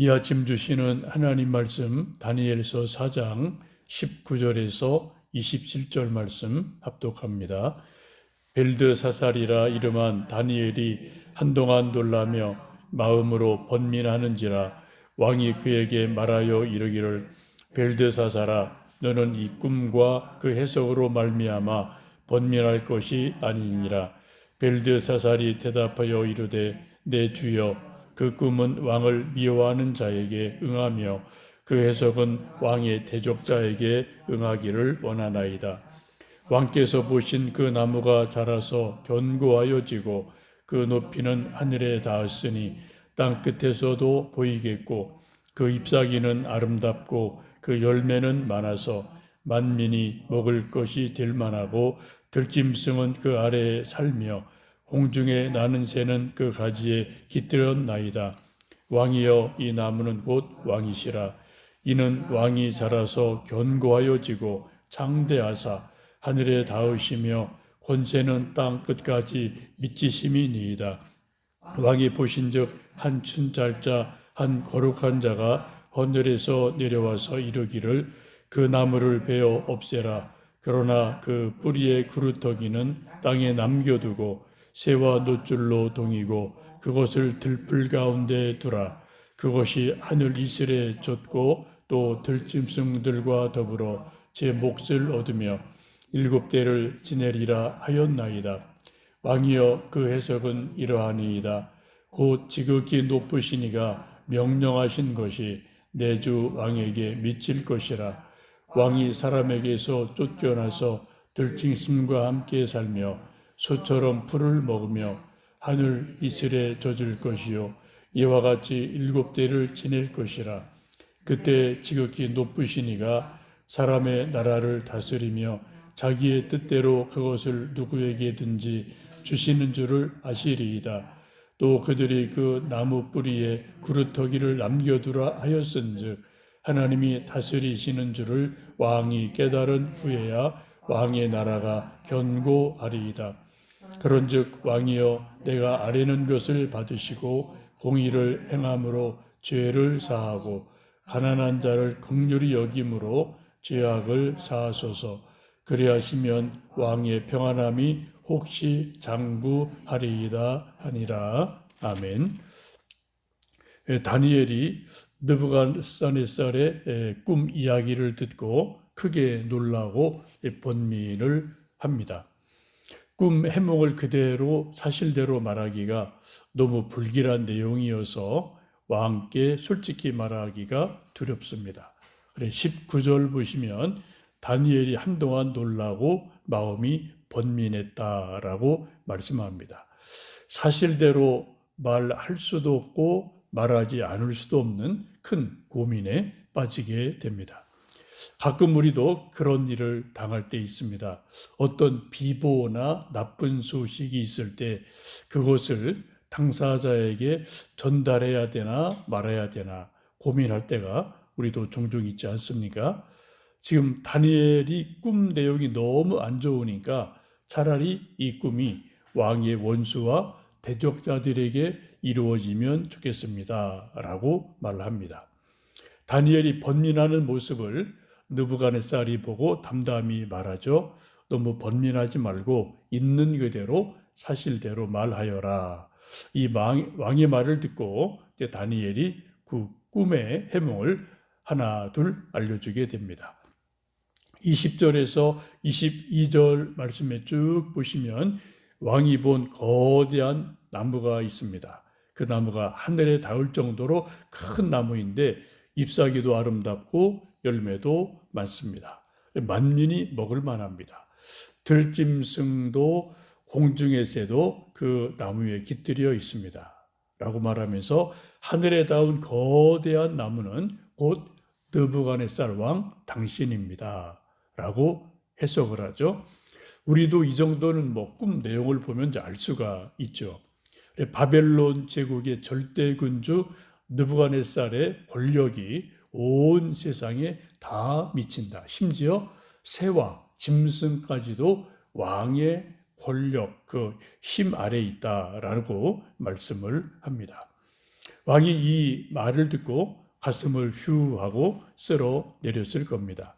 이 아침 주시는 하나님 말씀 다니엘서 4장 19절에서 27절 말씀 합독합니다. 벨드사살이라 이름한 다니엘이 한동안 놀라며 마음으로 번민하는지라 왕이 그에게 말하여 이르기를 벨드사살아 너는 이 꿈과 그 해석으로 말미암아 번민할 것이 아니니라. 벨드사살이 대답하여 이르되 내 주여 그 꿈은 왕을 미워하는 자에게 응하며 그 해석은 왕의 대적자에게 응하기를 원하나이다. 왕께서 보신 그 나무가 자라서 견고하여 지고 그 높이는 하늘에 닿았으니 땅 끝에서도 보이겠고 그 잎사귀는 아름답고 그 열매는 많아서 만민이 먹을 것이 될 만하고 들짐승은 그 아래에 살며 공중에 나는 새는 그 가지에 깃들었나이다. 왕이여 이 나무는 곧 왕이시라. 이는 왕이 자라서 견고하여 지고 장대하사 하늘에 닿으시며 권세는 땅 끝까지 미치심이니이다. 왕이 보신즉 한 춘잘자 한 거룩한 자가 하늘에서 내려와서 이르기를 그 나무를 베어 없애라. 그러나 그 뿌리의 구루터기는 땅에 남겨두고 새와 노줄로 동이고 그것을 들풀 가운데 두라. 그것이 하늘 이슬에 젖고 또 들짐승들과 더불어 제 몫을 얻으며 7대를 지내리라 하였나이다. 왕이여 그 해석은 이러하니이다. 곧 지극히 높으시니가 명령하신 것이 내 주 왕에게 미칠 것이라. 왕이 사람에게서 쫓겨나서 들짐승과 함께 살며 소처럼 풀을 먹으며 하늘 이슬에 젖을 것이요 이와 같이 7대를 지낼 것이라. 그때 지극히 높으시니가 사람의 나라를 다스리며 자기의 뜻대로 그것을 누구에게든지 주시는 줄을 아시리이다. 또 그들이 그 나무 뿌리에 구루터기를 남겨두라 하였은즉 하나님이 다스리시는 줄을 왕이 깨달은 후에야 왕의 나라가 견고하리이다. 그런즉 왕이여 내가 아뢰는 것을 받으시고 공의를 행함으로 죄를 사하고 가난한 자를 긍휼히 여김으로 죄악을 사하소서. 그리하시면 왕의 평안함이 혹시 장구하리이다 하니라. 아멘. 다니엘이 느부갓네살의 꿈 이야기를 듣고 크게 놀라고 번민을 합니다. 꿈 해몽을 그대로 사실대로 말하기가 너무 불길한 내용이어서 왕께 솔직히 말하기가 두렵습니다. 그래 19절 보시면 다니엘이 한동안 놀라고 마음이 번민했다라고 말씀합니다. 사실대로 말할 수도 없고 말하지 않을 수도 없는 큰 고민에 빠지게 됩니다. 가끔 우리도 그런 일을 당할 때 있습니다. 어떤 비보나 나쁜 소식이 있을 때 그것을 당사자에게 전달해야 되나 말아야 되나 고민할 때가 우리도 종종 있지 않습니까? 지금 다니엘이 꿈 내용이 너무 안 좋으니까 차라리 이 꿈이 왕의 원수와 대적자들에게 이루어지면 좋겠습니다. 라고 말합니다. 다니엘이 번민하는 모습을 느부갓네살이 보고 담담히 말하죠. 너무 번민하지 말고 있는 그대로 사실대로 말하여라. 이 왕의 말을 듣고 다니엘이 그 꿈의 해몽을 하나 둘 알려주게 됩니다. 20절에서 22절 말씀에 쭉 보시면 왕이 본 거대한 나무가 있습니다. 그 나무가 하늘에 닿을 정도로 큰 나무인데 잎사귀도 아름답고 열매도 많습니다. 만민이 먹을 만합니다. 들짐승도 공중의 새도 그 나무에 깃들여 있습니다. 라고 말하면서 하늘에 닿은 거대한 나무는 곧 느부갓네살 왕 당신입니다. 라고 해석을 하죠. 우리도 이 정도는 꿈 내용을 보면 알 수가 있죠. 바벨론 제국의 절대 군주 느부갓네살의 권력이 온 세상에 다 미친다. 심지어 새와 짐승까지도 왕의 권력, 그 힘 아래 있다라고 말씀을 합니다. 왕이 이 말을 듣고 가슴을 휴 하고 쓸어 내렸을 겁니다.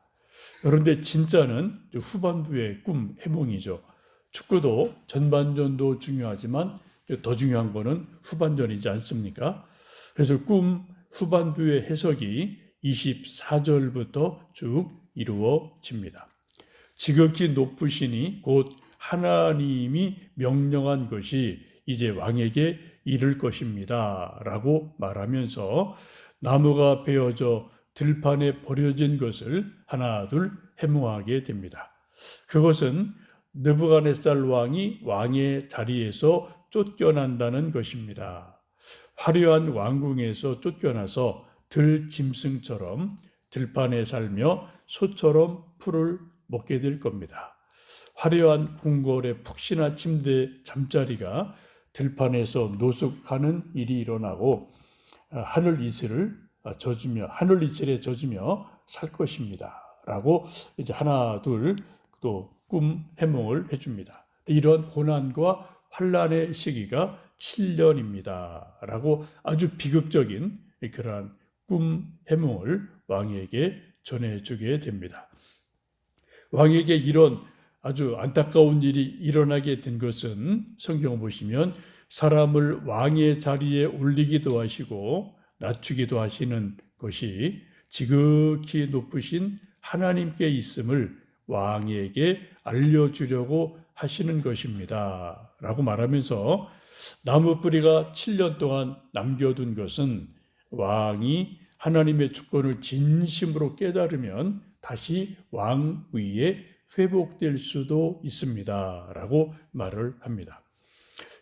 그런데 진짜는 후반부의 꿈, 해몽이죠. 축구도 전반전도 중요하지만 더 중요한 거는 후반전이지 않습니까? 그래서 꿈 후반부의 해석이 24절부터 쭉 이루어집니다. 지극히 높으시니 곧 하나님이 명령한 것이 이제 왕에게 이를 것입니다. 라고 말하면서 나무가 베어져 들판에 버려진 것을 하나 둘 해몽하게 됩니다. 그것은 느부갓네살 왕이 왕의 자리에서 쫓겨난다는 것입니다. 화려한 왕궁에서 쫓겨나서 들짐승처럼 들판에 살며 소처럼 풀을 먹게 될 겁니다. 화려한 궁궐의 푹신한 침대 잠자리가 들판에서 노숙하는 일이 일어나고 하늘 이슬에 젖으며 살 것입니다. 라고 이제 하나 둘 또 꿈 해몽을 해줍니다. 이런 고난과 환란의 시기가 7년입니다. 라고 아주 비극적인 그러한 꿈 해몽을 왕에게 전해주게 됩니다. 왕에게 이런 아주 안타까운 일이 일어나게 된 것은 성경 보시면 사람을 왕의 자리에 올리기도 하시고 낮추기도 하시는 것이 지극히 높으신 하나님께 있음을 왕에게 알려주려고 하시는 것입니다. 라고 말하면서 나무 뿌리가 7년 동안 남겨둔 것은 왕이 하나님의 주권을 진심으로 깨달으면 다시 왕위에 회복될 수도 있습니다. 라고 말을 합니다.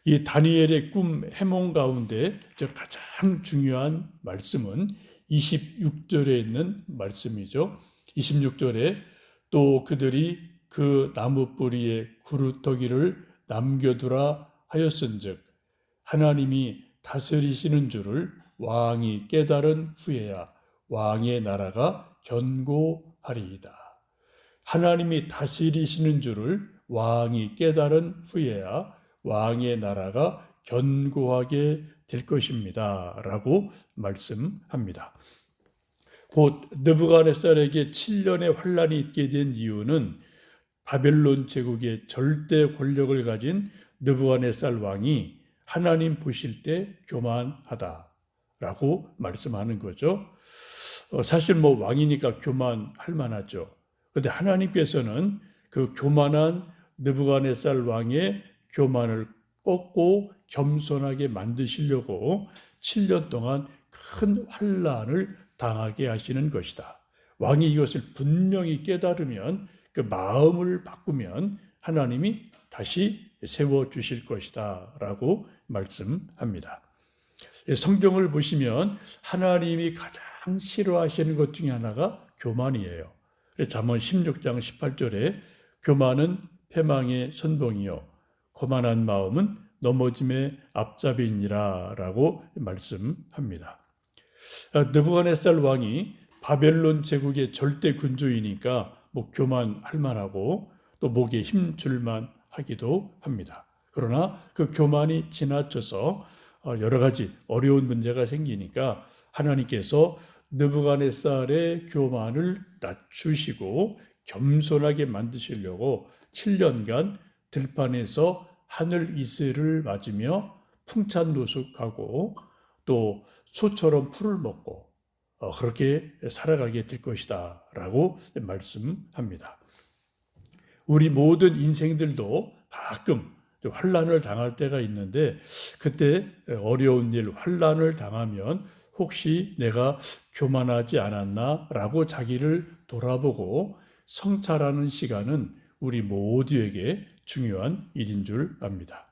이 다니엘의 꿈 해몽 가운데 가장 중요한 말씀은 26절에 있는 말씀이죠. 26절에 또 그들이 그 나무 뿌리에 구루터기를 남겨두라 하였은즉 하나님이 다스리시는 줄을 왕이 깨달은 후에야 왕의 나라가 견고하리이다. 하나님이 다스리시는 줄을 왕이 깨달은 후에야 왕의 나라가 견고하게 될 것입니다. 라고 말씀합니다. 곧 느부갓네살에게 7년의 환란이 있게 된 이유는 바벨론 제국의 절대 권력을 가진 느부갓네살 왕이 하나님 보실 때 교만하다라고 말씀하는 거죠. 사실 왕이니까 교만할 만하죠. 그런데 하나님께서는 그 교만한 느부갓네살 왕의 교만을 꺾고 겸손하게 만드시려고 7년 동안 큰 환란을 당하게 하시는 것이다. 왕이 이것을 분명히 깨달으면 그 마음을 바꾸면 하나님이 다시 세워주실 것이다 라고 말씀합니다. 성경을 보시면 하나님이 가장 싫어하시는 것 중에 하나가 교만이에요. 잠언 16장 18절에 교만은 패망의 선봉이요 거만한 마음은 넘어짐의 앞잡이니라 라고 말씀합니다. 느부갓네살 왕이 바벨론 제국의 절대 군주이니까 교만할 만하고 또 목에 힘줄만 하기도 합니다. 그러나 그 교만이 지나쳐서 여러 가지 어려운 문제가 생기니까 하나님께서 느부갓네살의 교만을 낮추시고 겸손하게 만드시려고 7년간 들판에서 하늘 이슬을 맞으며 풍찬노숙하고 또 소처럼 풀을 먹고 그렇게 살아가게 될 것이다 라고 말씀합니다. 우리 모든 인생들도 가끔 환난을 당할 때가 있는데 그때 어려운 일, 환난을 당하면 혹시 내가 교만하지 않았나 라고 자기를 돌아보고 성찰하는 시간은 우리 모두에게 중요한 일인 줄 압니다.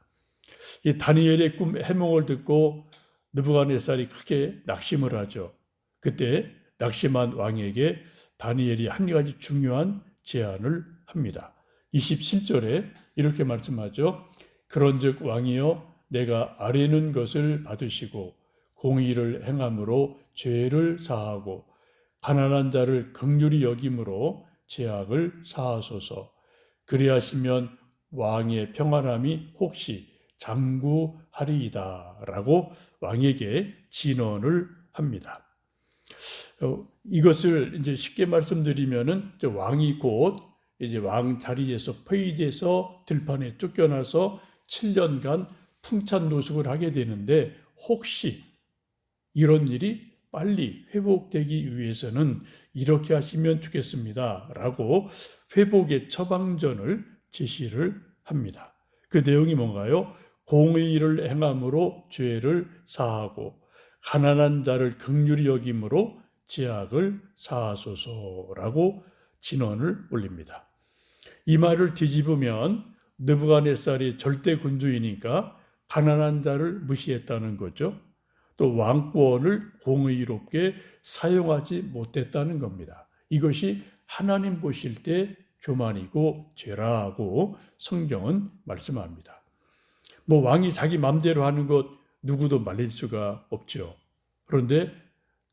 이 다니엘의 꿈 해몽을 듣고 느부갓네살이 크게 낙심을 하죠. 그때 낙심한 왕에게 다니엘이 한 가지 중요한 제안을 합니다. 27절에 이렇게 말씀하죠. 그런즉 왕이여 내가 아뢰는 것을 받으시고 공의를 행함으로 죄를 사하고 가난한 자를 긍휼히 여김으로 죄악을 사하소서. 그리하시면 왕의 평안함이 혹시 장구하리이다라고 왕에게 진언을 합니다. 이것을 이제 쉽게 말씀드리면은 왕이 곧 이제 왕 자리에서 폐위돼서 들판에 쫓겨나서 7년간 풍찬 노숙을 하게 되는데, 혹시 이런 일이 빨리 회복되기 위해서는 이렇게 하시면 좋겠습니다 라고 회복의 처방전을 제시를 합니다. 그 내용이 뭔가요? 공의를 행함으로 죄를 사하고 가난한 자를 긍휼히 여김으로 죄악을 사하소서라고 진언을 올립니다. 이 말을 뒤집으면 느부갓네살이 절대 군주이니까 가난한 자를 무시했다는 거죠. 또 왕권을 공의롭게 사용하지 못했다는 겁니다. 이것이 하나님 보실 때 교만이고 죄라고 성경은 말씀합니다. 왕이 자기 마음대로 하는 것 누구도 말릴 수가 없죠. 그런데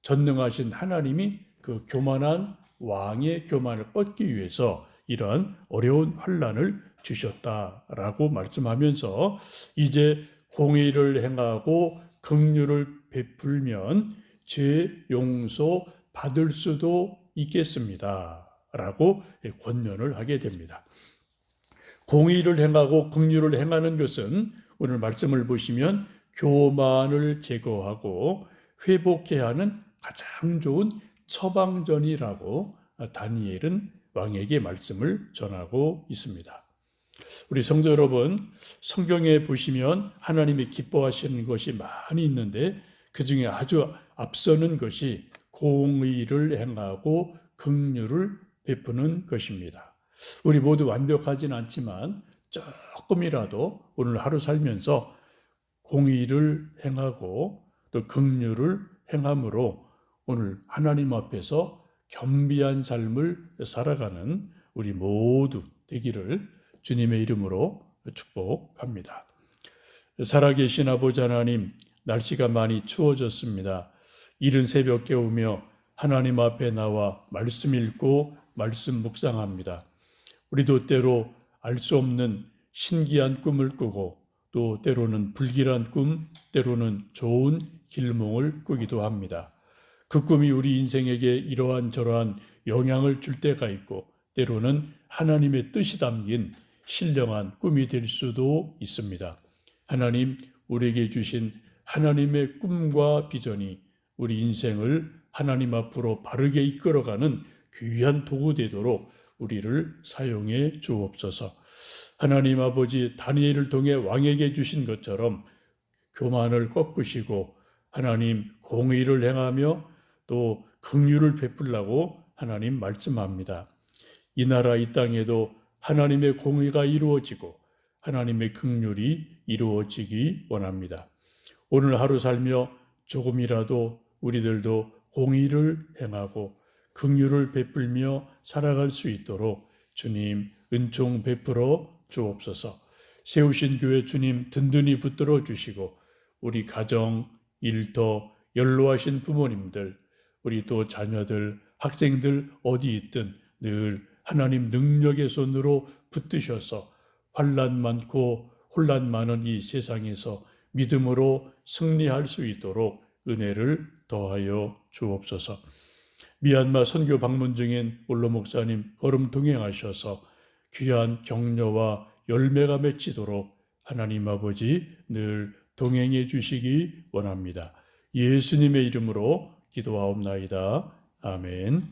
전능하신 하나님이 그 교만한 왕의 교만을 꺾기 위해서 이러한 어려운 환난을 주셨다라고 말씀하면서 이제 공의를 행하고 긍휼을 베풀면 죄 용서 받을 수도 있겠습니다 라고 권면을 하게 됩니다. 공의를 행하고 긍휼을 행하는 것은 오늘 말씀을 보시면 교만을 제거하고 회복해야 하는 가장 좋은 처방전이라고 다니엘은 왕에게 말씀을 전하고 있습니다. 우리 성도 여러분, 성경에 보시면 하나님이 기뻐하시는 것이 많이 있는데 그 중에 아주 앞서는 것이 공의를 행하고 긍휼을 베푸는 것입니다. 우리 모두 완벽하진 않지만 조금이라도 오늘 하루 살면서 공의를 행하고 또 긍휼을 행함으로 오늘 하나님 앞에서 겸비한 삶을 살아가는 우리 모두 되기를 주님의 이름으로 축복합니다. 살아계신 아버지 하나님, 날씨가 많이 추워졌습니다. 이른 새벽 깨우며 하나님 앞에 나와 말씀 읽고 말씀 묵상합니다. 우리도 때로 알 수 없는 신기한 꿈을 꾸고 또 때로는 불길한 꿈, 때로는 좋은 길몽을 꾸기도 합니다. 그 꿈이 우리 인생에게 이러한 저러한 영향을 줄 때가 있고 때로는 하나님의 뜻이 담긴 신령한 꿈이 될 수도 있습니다. 하나님, 우리에게 주신 하나님의 꿈과 비전이 우리 인생을 하나님 앞으로 바르게 이끌어가는 귀한 도구 되도록 우리를 사용해 주옵소서. 하나님 아버지, 다니엘을 통해 왕에게 주신 것처럼 교만을 꺾으시고 하나님 공의를 행하며 또 긍휼을 베풀라고 하나님 말씀합니다. 이 나라 이 땅에도 하나님의 공의가 이루어지고 하나님의 긍휼이 이루어지기 원합니다. 오늘 하루 살며 조금이라도 우리들도 공의를 행하고 긍휼을 베풀며 살아갈 수 있도록 주님 은총 베풀어 주옵소서. 세우신 교회 주님 든든히 붙들어 주시고 우리 가정, 일터, 연로하신 부모님들, 우리 또 자녀들, 학생들 어디 있든 늘 하나님 능력의 손으로 붙드셔서 환난 많고 혼란 많은 이 세상에서 믿음으로 승리할 수 있도록 은혜를 더하여 주옵소서. 미얀마 선교 방문 중인 올로 목사님 걸음 동행하셔서 귀한 격려와 열매가 맺히도록 하나님 아버지 늘 동행해 주시기 원합니다. 예수님의 이름으로 기도하옵나이다. 아멘.